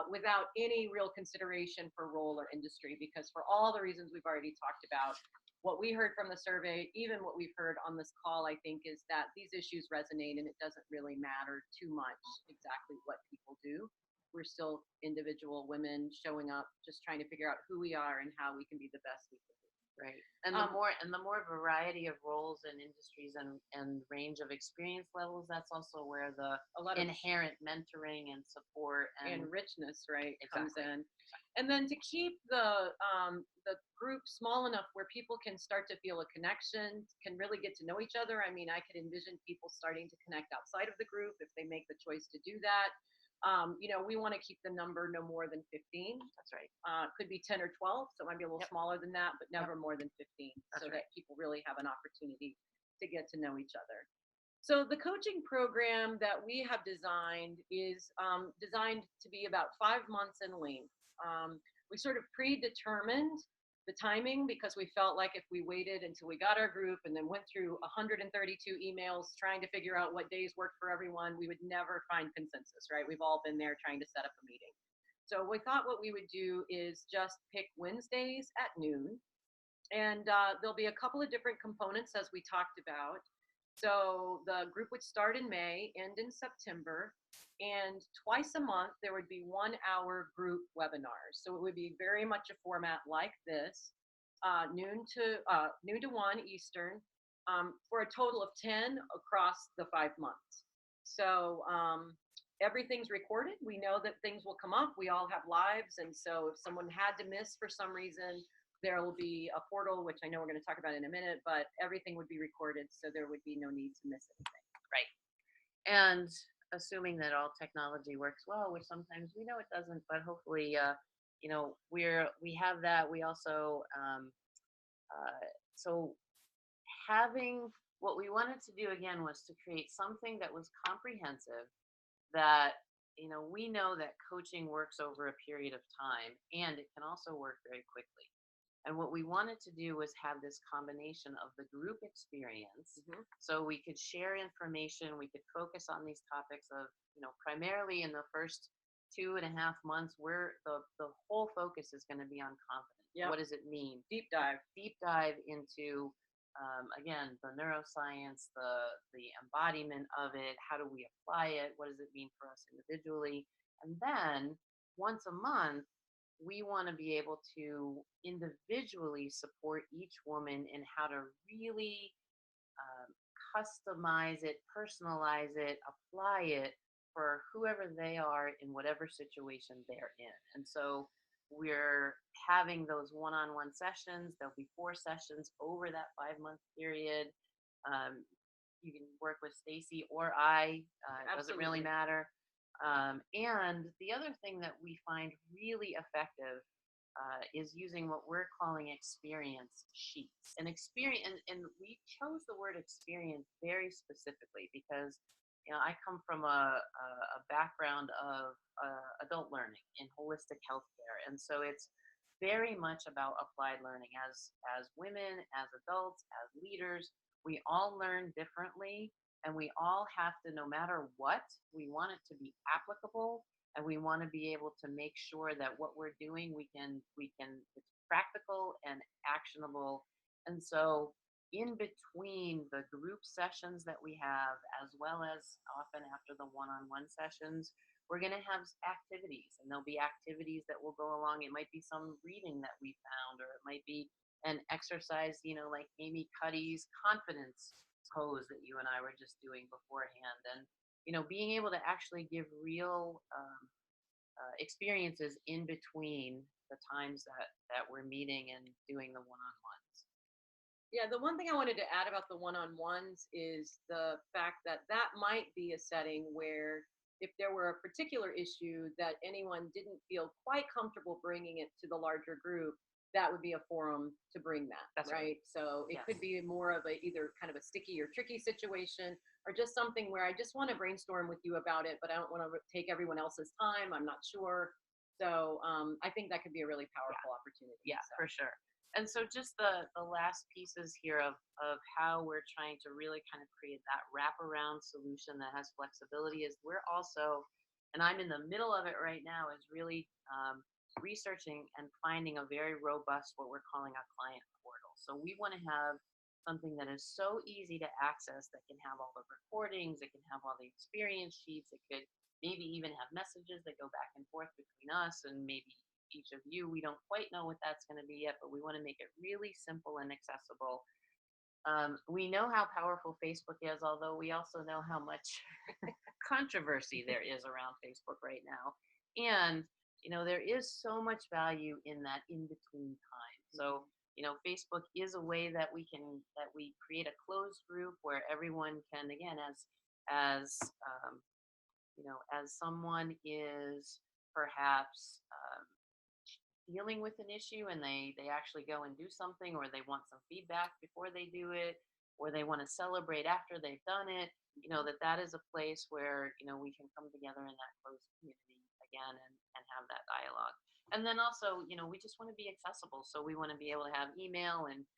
Without any real consideration for role or industry, because for all the reasons we've already talked about, what we heard from the survey, even what we've heard on this call, I think is that these issues resonate and it doesn't really matter too much exactly what people do. We're still individual women showing up, just trying to figure out who we are and how we can be the best we can be. Right. And the more variety of roles and industries and range of experience levels, that's also where a lot of inherent mentoring and support and richness, right, exactly. comes in. And then to keep the group small enough where people can start to feel a connection, can really get to know each other. I mean, I could envision people starting to connect outside of the group if they make the choice to do that. We want to keep the number no more than 15. That's right. Could be 10 or 12, so it might be a little smaller than that, but never more than 15, so that people really have an opportunity to get to know each other. So the coaching program that we have designed is designed to be about 5 months in length. We sort of predetermined the timing because we felt like if we waited until we got our group and then went through 132 emails trying to figure out what days worked for everyone, we would never find consensus, right? We've all been there trying to set up a meeting. So we thought what we would do is just pick Wednesdays at noon. And there'll be a couple of different components as we talked about. So the group would start in May, end in September, and twice a month there would be 1-hour group webinars. So it would be very much a format like this, noon to 1 Eastern, for a total of 10 across the 5 months. So everything's recorded. We know that things will come up. We all have lives, and so if someone had to miss for some reason, there will be a portal, which I know we're going to talk about in a minute, but everything would be recorded, so there would be no need to miss anything. Right. And assuming that all technology works well, which sometimes we know it doesn't, but hopefully, we have that. We also, so having what we wanted to do again was to create something that was comprehensive, that we know that coaching works over a period of time, and it can also work very quickly. And what we wanted to do was have this combination of the group experience, so we could share information, we could focus on these topics of, primarily in the first 2.5 months, the whole focus is going to be on confidence. Yep. What does it mean? Deep dive. Deep dive into again, the neuroscience, the embodiment of it. How do we apply it? What does it mean for us individually? And then once a month, we want to be able to individually support each woman in how to really um, customize it, personalize it, apply it for whoever they are in whatever situation they're in. And so we're having those one-on-one sessions. There'll be 4 sessions over that 5-month period. You can work with Stacy or I. It doesn't really Absolutely. matter. And the other thing that we find really effective is using what we're calling experience sheets. And we chose the word experience very specifically because I come from a background of adult learning in holistic healthcare, and so it's very much about applied learning. As women, as adults, as leaders, we all learn differently, and we all have to, no matter what, we want it to be applicable, and we want to be able to make sure that what we're doing, it's practical and actionable. And so in between the group sessions that we have, as well as often after the one-on-one sessions, we're going to have activities, and there'll be activities that will go along. It might be some reading that we found, or it might be an exercise, like Amy Cuddy's confidence pose that you and I were just doing beforehand. And being able to actually give real experiences in between the times that we're meeting and doing the one-on-ones. Yeah, the one thing I wanted to add about the one-on-ones is the fact that might be a setting where if there were a particular issue that anyone didn't feel quite comfortable bringing it to the larger group, that would be a forum to bring that. That's right. So it Yes. could be more of either kind of a sticky or tricky situation, or just something where I just want to brainstorm with you about it, but I don't want to take everyone else's time. I'm not sure. So I think that could be a really powerful opportunity. Yeah, so. for sure. And so just the last pieces here of how we're trying to really kind of create that wraparound solution that has flexibility is we're also, and I'm in the middle of it right now, is really researching and finding a very robust, what we're calling a client portal. So we want to have something that is so easy to access, that can have all the recordings, it can have all the experience sheets, it could maybe even have messages that go back and forth between us and maybe each of you. We don't quite know what that's going to be yet, but we want to make it really simple and accessible. We know how powerful Facebook is, although we also know how much controversy there is around Facebook right now. And there is so much value in that in-between time. So Facebook is a way that we create a closed group where everyone can, again, as as someone is perhaps dealing with an issue and they actually go and do something, or they want some feedback before they do it, or they want to celebrate after they've done it, that is a place where we can come together in that closed community again and have that dialogue. And then also we just want to be accessible, so we want to be able to have email and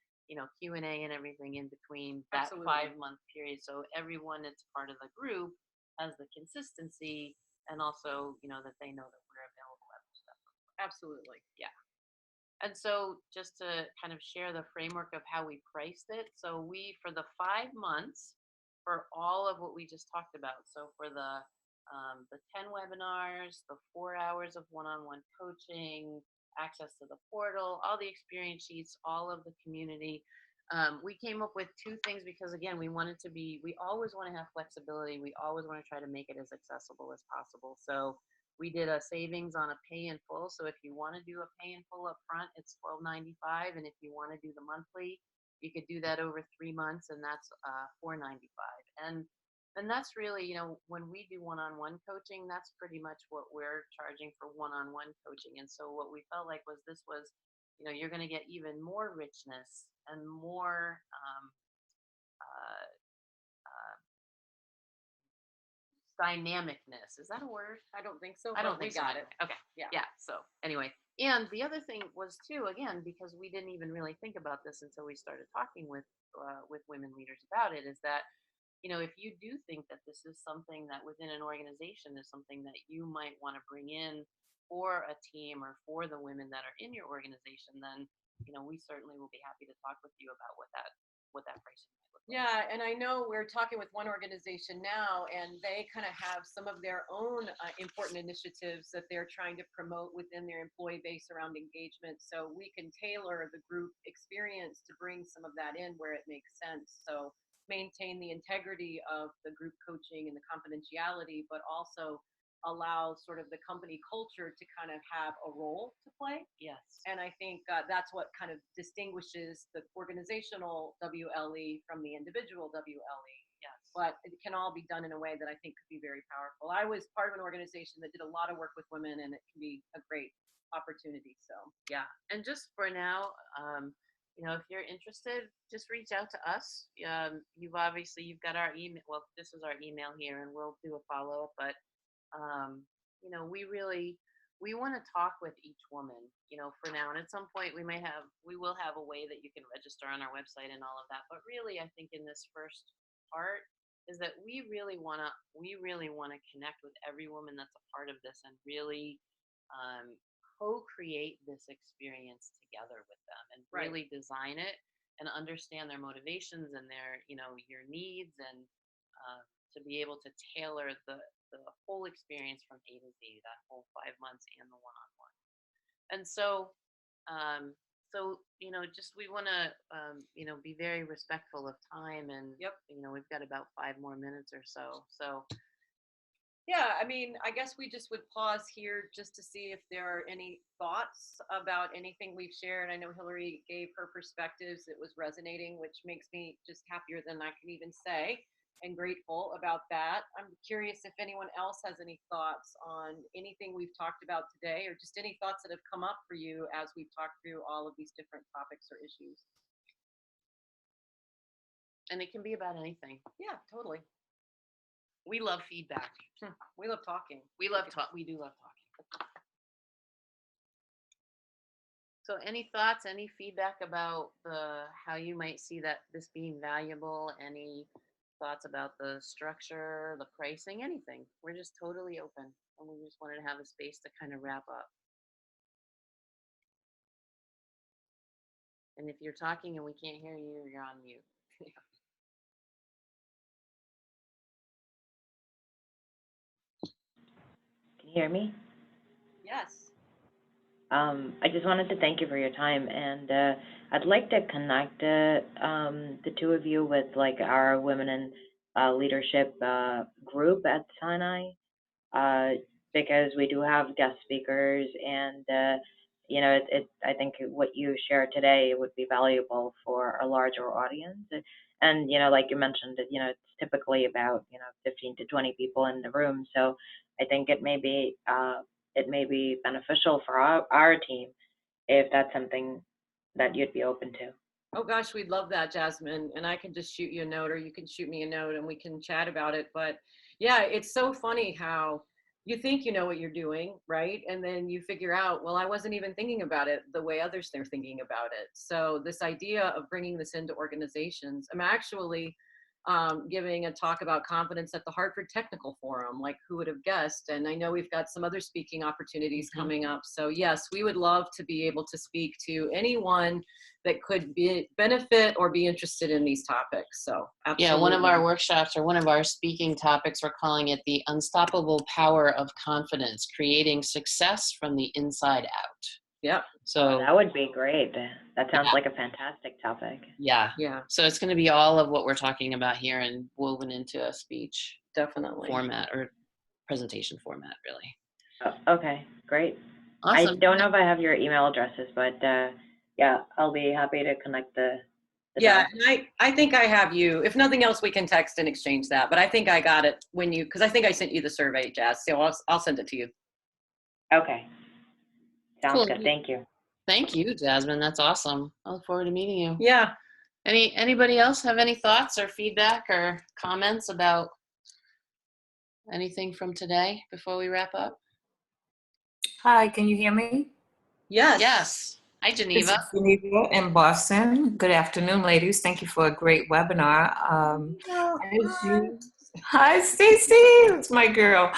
Q&A and everything in between that Absolutely. 5-month period, so everyone that's part of the group has the consistency, and also that they know that we're available at the stuff. Absolutely. Yeah. And so just to kind of share the framework of how we priced it. So for the 5 months, for all of what we just talked about, so for the 10 webinars, the 4 hours of one-on-one coaching, access to the portal, all the experience sheets, all of the community, we came up with 2 things because, again, we always want to have flexibility. We always want to try to make it as accessible as possible. So we did a savings on a pay in full. So if you want to do a pay in full up front, it's $12.95. And if you want to do the monthly, you could do that over 3 months, and that's $4.95. And that's really, when we do one-on-one coaching, that's pretty much what we're charging for one-on-one coaching. And so what we felt like was you're going to get even more richness and more dynamicness. Is that a word? I don't think so. I don't but think we got so. it. Okay. Yeah. Yeah. So anyway, and the other thing was too, again, because we didn't even really think about this until we started talking with women leaders about it, is that if you do think that this is something that within an organization is something that you might want to bring in for a team or for the women that are in your organization, then, we certainly will be happy to talk with you about what that pricing might look like. Yeah, and I know we're talking with one organization now, and they kind of have some of their own important initiatives that they're trying to promote within their employee base around engagement. So we can tailor the group experience to bring some of that in where it makes sense. So maintain the integrity of the group coaching and the confidentiality, but also allow sort of the company culture to kind of have a role to play. Yes. And I think that's what kind of distinguishes the organizational WLE from the individual WLE. Yes. But it can all be done in a way that I think could be very powerful. I was part of an organization that did a lot of work with women, and it can be a great opportunity. So yeah, and just for now, if you're interested, just reach out to us. You've got our email. Well, this is our email here, and we'll do a follow-up. But we want to talk with each woman, for now. And at some point we will have a way that you can register on our website and all of that. But really, I think in this first part is that we really want to connect with every woman that's a part of this and really co-create this experience together with them and really design it and understand their motivations and their, your needs, and to be able to tailor the whole experience from A to Z, that whole 5 months and the one-on-one. And so, just we want to, be very respectful of time, and we've got about 5 more minutes or so. So, yeah, I mean, I guess we just would pause here just to see if there are any thoughts about anything we've shared. I know Hillary gave her perspectives. It was resonating, which makes me just happier than I can even say, and grateful about that. I'm curious if anyone else has any thoughts on anything we've talked about today, or just any thoughts that have come up for you as we've talked through all of these different topics or issues. And it can be about anything. Yeah, totally. We love feedback. We love talking. We do love talking. So any thoughts, any feedback about how you might see that this being valuable? Any thoughts about the structure, the pricing, anything? We're just totally open, and we just wanted to have a space to kind of wrap up. And if you're talking and we can't hear you, you're on mute. Can you hear me? Yes. I just wanted to thank you for your time, and I'd like to connect the two of you with like our Women in Leadership group at Sinai, because we do have guest speakers, and I think what you shared today would be valuable for a larger audience. And like you mentioned, it's typically about 15 to 20 people in the room, so I think it may be beneficial for our team if that's something that you'd be open to. Oh gosh, we'd love that, Jasmine. And I can just shoot you a note, or you can shoot me a note, and we can chat about it. But yeah, it's so funny how you think you know what you're doing, right? And then you figure out, well, I wasn't even thinking about it the way others are thinking about it. So this idea of bringing this into organizations, I'm actually giving a talk about confidence at the Hartford Technical Forum, like who would have guessed? And I know we've got some other speaking opportunities coming up. So yes, we would love to be able to speak to anyone that could benefit or be interested in these topics. So absolutely. Yeah, one of our workshops, or one of our speaking topics, we're calling it the unstoppable power of confidence, creating success from the inside out. Yep. So that would be great. That sounds like a fantastic topic. Yeah. Yeah. So it's going to be all of what we're talking about here and woven into a speech Definitely format or presentation format, really. Oh, okay, great. Awesome. I don't know if I have your email addresses, but yeah, I'll be happy to connect the yeah, and I think I have you. If nothing else, we can text and exchange that. But I think I got it because I think I sent you the survey, Jazz. So I'll send it to you. Okay. Sounds Cool. good. Thank you. Thank you, Jasmine. That's awesome. I look forward to meeting you. Yeah. Anybody else have any thoughts or feedback or comments about anything from today before we wrap up? Hi, can you hear me? Yes. Yes. Hi, This Geneva. is Geneva in Boston. Good afternoon, ladies. Thank you for a great webinar. As you, hi, Stacy. It's my girl.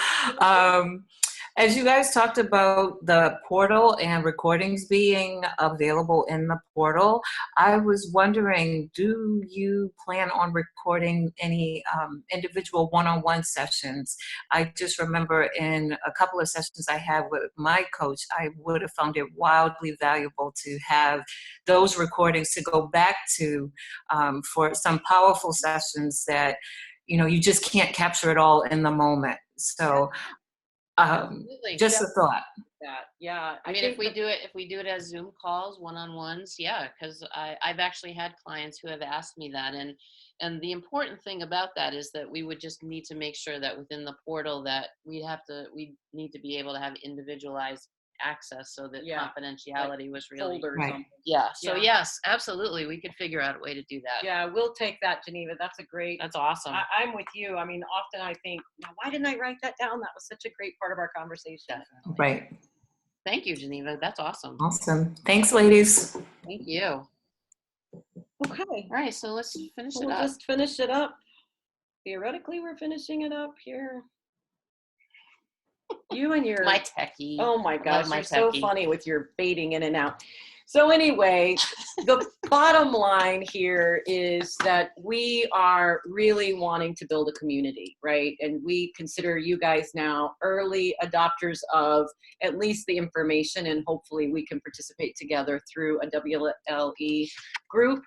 As you guys talked about the portal and recordings being available in the portal, I was wondering, do you plan on recording any individual one-on-one sessions? I just remember in a couple of sessions I had with my coach, I would have found it wildly valuable to have those recordings to go back to for some powerful sessions that, you know, you just can't capture it all in the moment. So Absolutely. just a thought. That, yeah. I mean, if we do it as Zoom calls, one-on-ones, yeah, because I've actually had clients who have asked me that, and the important thing about that is that we would just need to make sure that within the portal that we need to be able to have individualized access so that confidentiality was really folders Right. on- yeah. So Yeah. yes, absolutely, we could figure out a way to do that. Yeah, we'll take that, Geneva. That's a great. That's awesome. I'm with you. I mean, often I think, now, why didn't I write that down? That was such a great part of our conversation. Definitely. Right. Thank you, Geneva. That's awesome. Awesome. Thanks, ladies. Thank you. Okay. All right, so let's finish it We'll up. just finish it up. Theoretically, we're finishing it up here. You and your My techie. oh my Love gosh, my you're so techie. funny with your fading in and out. So anyway, the bottom line here is that we are really wanting to build a community, right? And we consider you guys now early adopters of at least the information, and hopefully we can participate together through a WLE group.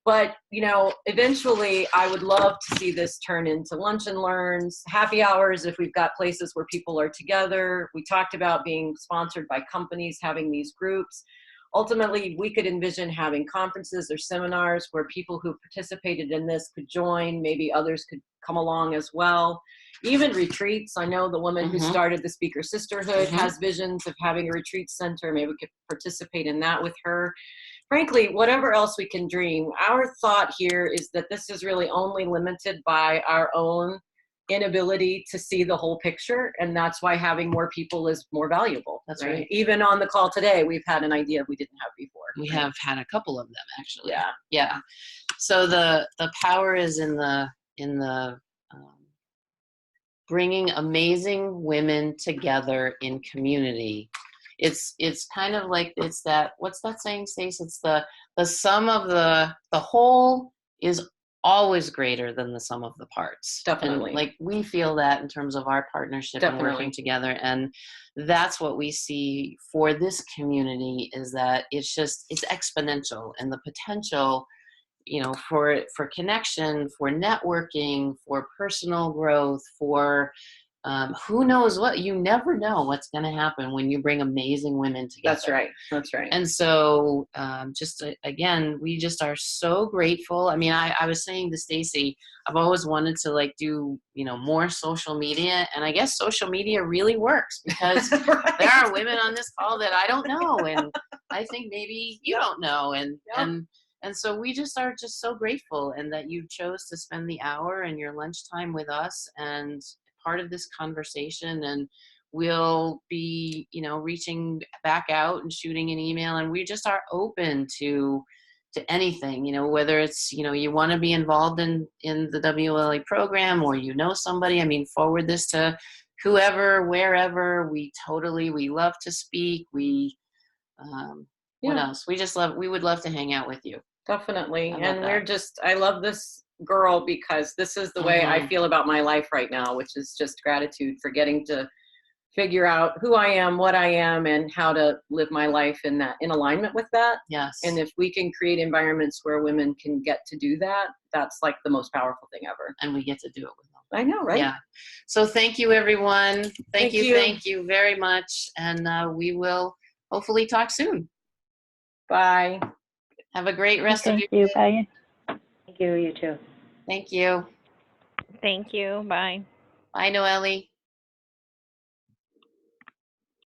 But, you know, eventually I would love to see this turn into lunch and learns, happy hours if we've got places where people are together. We talked about being sponsored by companies, having these groups. Ultimately, we could envision having conferences or seminars where people who participated in this could join, maybe others could come along as well. Even retreats. I know the woman who started the Speaker Sisterhood has visions of having a retreat center. Maybe we could participate in that with her. Frankly, whatever else we can dream, our thought here is that this is really only limited by our own inability to see the whole picture, and that's why having more people is more valuable. That's right. Even on the call today, we've had an idea we didn't have before. We have had a couple of them actually. Yeah. Yeah. So the power is in the bringing amazing women together in community. It's kind of like, it's that, what's that saying, Stace? It's the sum of the whole is always greater than the sum of the parts. Definitely. And like we feel that in terms of our partnership and working together, and that's what we see for this community, is that it's exponential, and the potential, you know, for connection, for networking, for personal growth, for who knows what. You never know what's going to happen when you bring amazing women together. That's right. That's right. And so again, we just are so grateful. I mean, I was saying to Stacy, I've always wanted to like do, you know, more social media, and I guess social media really works because Right. there are women on this call that I don't know, and I think maybe you don't know, and so we just are just so grateful, and that you chose to spend the hour and your lunchtime with us and part of this conversation. And we'll be, you know, reaching back out and shooting an email, and we just are open to anything, you know, whether it's, you know, you want to be involved in the WLA program, or you know somebody. I mean, forward this to whoever, wherever. We love to speak. What else? We would love to hang out with you. Definitely. And that? I love this girl because this is the way I feel about my life right now, which is just gratitude for getting to figure out who I am, what I am, and how to live my life in alignment with that. Yes. And if we can create environments where women can get to do that, that's like the most powerful thing ever. And we get to do it with them. I know, right? Yeah. So thank you, everyone. Thank you. you. Thank you very much. And we will hopefully talk soon. Bye. Have a great rest of Thank your you. day. Bye. Thank you, you too. Thank you. Thank you. Bye. Bye, Noelle.